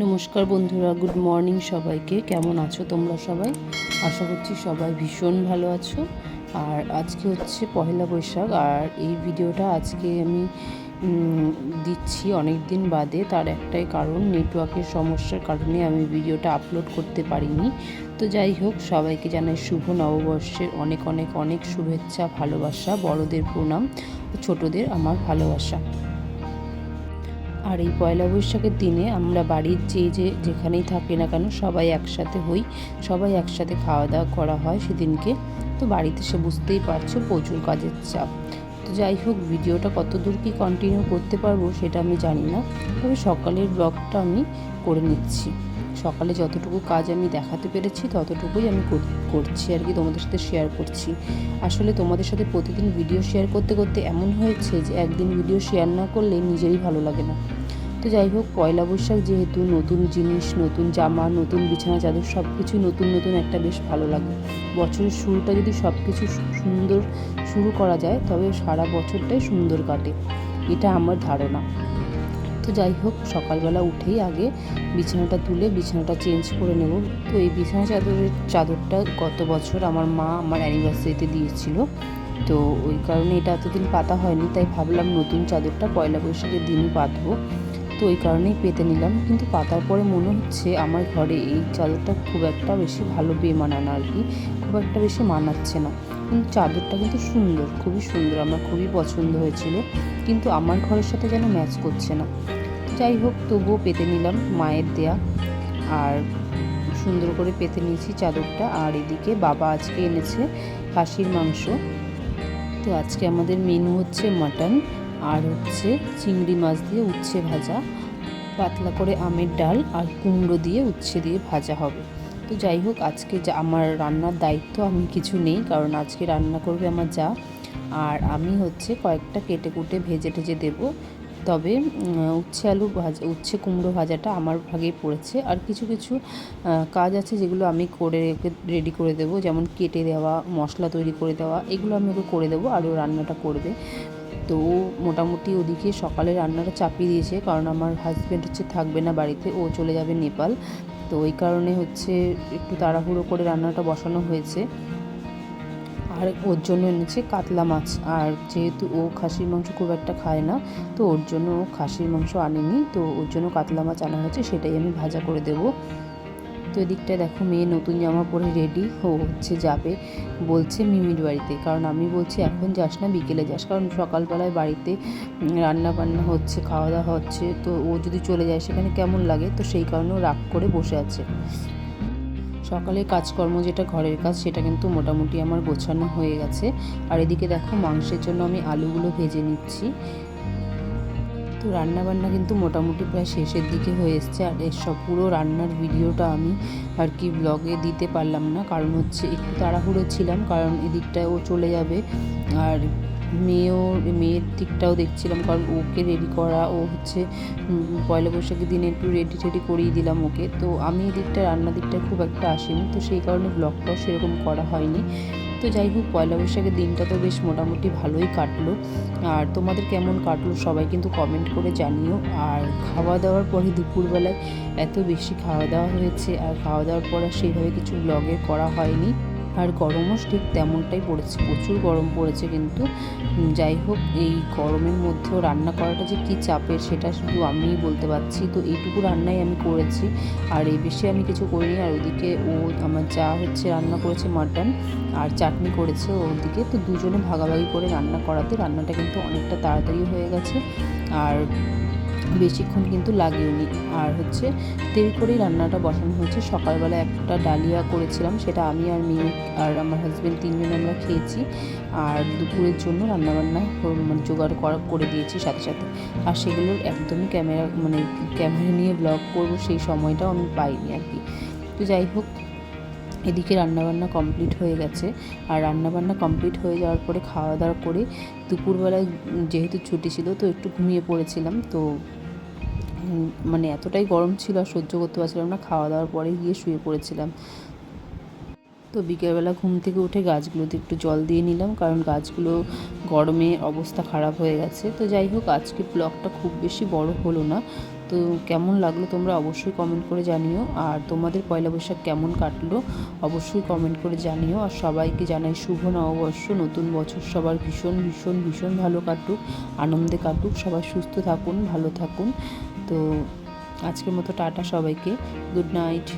নমস্কার বন্ধুরা, good morning সবাইকে। কেমন আছো তোমরা সবাই? আশা করছি সবাই ভীষণ ভালো আছো। আর আজকে হচ্ছে পহেলা বৈশাখ, আর এই ভিডিওটা আজকে আমি দিচ্ছি অনেক দিন বাদে। তার একটাই কারণ, নেটওয়ার্কের সমস্যার কারণে আমি ভিডিওটা আপলোড করতে পারিনি। তো যাই হোক, সবাইকে জানাই শুভ নববর্ষের অনেক অনেক অনেক শুভেচ্ছা, ভালোবাসা, বড়দের প্রণাম, ছোটদের আমার ভালোবাসা। আর এই পয়লা বৈশাখের দিনে আমরা বাড়ির যেখানেই থাকি না কেন সবাই একসাথে হই, সবাই একসাথে খাওয়া দাওয়া করা হয় সেদিনকে। তো বাড়িতে সে বুঝতেই পারছো প্রচুর কাজের চাপ। তো যাই হোক, ভিডিওটা কত দূর কি কন্টিনিউ করতে পারবো সেটা আমি জানি না, তবে সকালের ব্লগটা আমি করে নিচ্ছি। সকালে যতটুকু কাজ আমি দেখাতে পেরেছি ততটুকুই আমি করছি আর কি, তোমাদের সাথে শেয়ার করছি। আসলে তোমাদের সাথে প্রতিদিন ভিডিও শেয়ার করতে করতে এমন হয়েছে যে একদিন ভিডিও শেয়ার না করলে নিজেরই ভালো লাগে না। তো যাই হোক, পয়লা বৈশাখ যেহেতু, নতুন জিনিস, নতুন জামা, নতুন বিছানা চাদর, সব কিছুই নতুন নতুন, একটা বেশ ভালো লাগে। বছরের শুরুটা যদি সব কিছু সুন্দর শুরু করা যায় তবে সারা বছরটাই সুন্দর কাটে, এটা আমার ধারণা। তো যাই হোক, সকালবেলা উঠেই আগে বিছানাটা তুলে বিছানাটা চেঞ্জ করে নেব। তো এই বিছানা চাদরটা গত বছর আমার মা আমার অ্যানিভার্সারিতে দিয়েছিল, তো ওই কারণে এটা এতদিন পাতা হয়নি, তাই ভাবলাম নতুন চাদরটা পয়লা বৈশাখের দিনই পাতবো। তো ওই কারণেই পেতে নিলাম। কিন্তু পাতার পরে মনে হচ্ছে আমার ঘরে এই চাদরটা খুব একটা বেশি ভালো বেমানানো আর কি, খুব একটা বেশি মানাচ্ছে না। কিন্তু চাদরটা কিন্তু সুন্দর, খুবই সুন্দর, আমার খুবই পছন্দ হয়েছিল, কিন্তু আমার ঘরের সাথে যেন ম্যাচ করছে না। যাই হোক, তবুও পেতে নিলাম মায়ের দেয়া, আর সুন্দর করে পেতে নিয়েছি চাদরটা। আর এদিকে বাবা আজকে এনেছে খাসির মাংস। তো আজকে আমাদের মেনু হচ্ছে মাটন, আর হচ্ছে চিংড়ি মাছ দিয়ে উচ্ছে ভাজা, পাতলা করে আমের ডাল, আর কুমড়ো দিয়ে উচ্ছে দিয়ে ভাজা হবে। তো যাই হোক, আজকে যা আমার রান্নার দায়িত্ব আমি কিছু নেই, কারণ আজকে রান্না করবে আমার যা, আর আমি হচ্ছে কয়েকটা কেটে কুটে ভেজে টেজে দেবো। তবে উচ্ছে আলু ভাজা, উচ্ছে কুমড়ো ভাজাটা আমার ভাগেই পড়েছে। আর কিছু কিছু কাজ আছে যেগুলো আমি করে রেডি করে দেবো, যেমন কেটে দেওয়া, মশলা তৈরি করে দেওয়া, এগুলো আমি ওকে করে দেবো, আর ও রান্নাটা করবে। তো মোটামুটি ওদিকে সকালে রান্নাটা চাপিয়ে দিয়েছে, কারণ আমার হাজব্যান্ড হচ্ছে থাকবে না বাড়িতে, ও চলে যাবে নেপাল। তো ওই কারণে হচ্ছে একটু তাড়াহুড়ো করে রান্নাটা বসানো হয়েছে। আর ওর জন্য এনেছে কাতলা মাছ, আর যেহেতু ও খাসির মাংস খুব একটা খায় না, তো ওর জন্য ও খাসির মাংস আনেনি, তো ওর জন্য কাতলা মাছ আনা হয়েছে, সেটাই আমি ভাজা করে দেবো। তো এদিকটায় দেখো, মেয়ে নতুন জামা পরে রেডি, ও হচ্ছে যাবে বলছে মিমির বাড়িতে। কারণ আমি বলছি এখন যাস না, বিকেলে যাস, কারণ সকালবেলায় বাড়িতে রান্না বান্না হচ্ছে, খাওয়া দাওয়া হচ্ছে, তো ও যদি চলে যায় সেখানে কেমন লাগে, তো সেই কারণে ও রাগ করে বসে আছে। সকালের কাজকর্ম যেটা ঘরের কাজ, সেটা কিন্তু মোটামুটি আমার গোছানো হয়ে গেছে। আর এদিকে দেখো, মাংসের জন্য আমি আলুগুলো ভেজে নিচ্ছি। তো রান্নাবান্না কিন্তু মোটামুটি প্রায় শেষের দিকে হয়ে এসছে। আর এসব পুরো রান্নার ভিডিওটা আমি আর কি ব্লগে দিতে পারলাম না, কারণ হচ্ছে একটু তাড়াহুড়ো ছিলাম, কারণ এদিকটায় ও চলে যাবে, আর মেয়ের দিকটাও দেখছিলাম, কারণ ওকে রেডি করা, ও হচ্ছে পয়লা বৈশাখের দিনে একটু রেডি করিয়ে দিলাম ওকে। তো আমি এদিকটা রান্নার দিকটা খুব একটা আসিনি, তো সেই কারণে ব্লগটাও সেরকম করা হয়নি। তো যাই হোক, পয়লা বৈশাখের দিনটা তো বেশ মোটামুটি ভালোই কাটলো। আর তোমাদের কেমন কাটলো সবাই কিন্তু কমেন্ট করে জানিও। আর খাওয়া দাওয়ার পরে দুপুরবেলায় এত বেশি খাওয়া দাওয়া হয়েছে, আর খাওয়া দাওয়ার পর আর সেইভাবে কিছু ব্লগে করা হয়নি। আর গরমও ঠিক তেমনটাই পড়েছে, প্রচুর গরম পড়েছে। কিন্তু যাই হোক, এই গরমের মধ্যেও রান্না করাটা যে কী চাপের সেটা শুধু আমিই বলতে পারছি। তো এইটুকু রান্নাই আমি করেছি, আর এই বেশি আমি কিছু করিনি। আর ওদিকে আমার যা হচ্ছে রান্না করেছে মাটন, আর চাটনি করেছে ওদিকে। তো দুজনে ভাগাভাগি করে রান্না করাতে রান্নাটা কিন্তু অনেকটা তাড়াতাড়ি হয়ে গেছে, আর বেশিক্ষণ কিন্তু লাগেওনি। আর হচ্ছে দেরি করেই রান্নাটা বসানো হয়েছে। সকালবেলা একটা ডালিয়া করেছিলাম, সেটা আমি আর মেয়ে আর আমার হাজব্যান্ড তিনজন আমরা খেয়েছি। আর দুপুরের জন্য রান্নাবান্না মানে জোগাড় করে দিয়েছি সাথে সাথে। আর সেগুলোর একদমই ক্যামেরা নিয়ে ব্লগ করব সেই সময়টাও আমি পাইনি আর কি। তো যাই হোক, এদিকে রান্নাবান্না কমপ্লিট হয়ে গেছে। আর রান্নাবান্না কমপ্লিট হয়ে যাওয়ার পরে খাওয়া দাওয়া করে দুপুরবেলায় যেহেতু ছুটি ছিল, তো একটু ঘুমিয়ে পড়েছিলাম। তো মানে এতটাই গরম ছিল আর সহ্য করতে পারছিলাম না, খাওয়া দাওয়ার পরে গিয়ে শুয়ে পড়েছিলাম। তো বিকেলবেলা ঘুম থেকে উঠে গাছগুলোতে একটু জল দিয়ে নিলাম, কারণ গাছগুলো গরমে অবস্থা খারাপ হয়ে গেছে। তো যাই হোক, আজকে ব্লগটা খুব বেশি বড় হলো না, তো কেমন লাগলো তোমরা অবশ্যই কমেন্ট করে জানিও, আর তোমাদের পয়লা বৈশাখ কেমন কাটলো অবশ্যই কমেন্ট করে জানিও। আর সবাইকে জানাই শুভ নববর্ষ, নতুন বছর সবার ভীষণ ভীষণ ভীষণ ভালো কাটুক, আনন্দে কাটুক, সবাই সুস্থ থাকুন, ভালো থাকুন। তো আজকের মতো টাটা সবাইকে, গুড নাইট।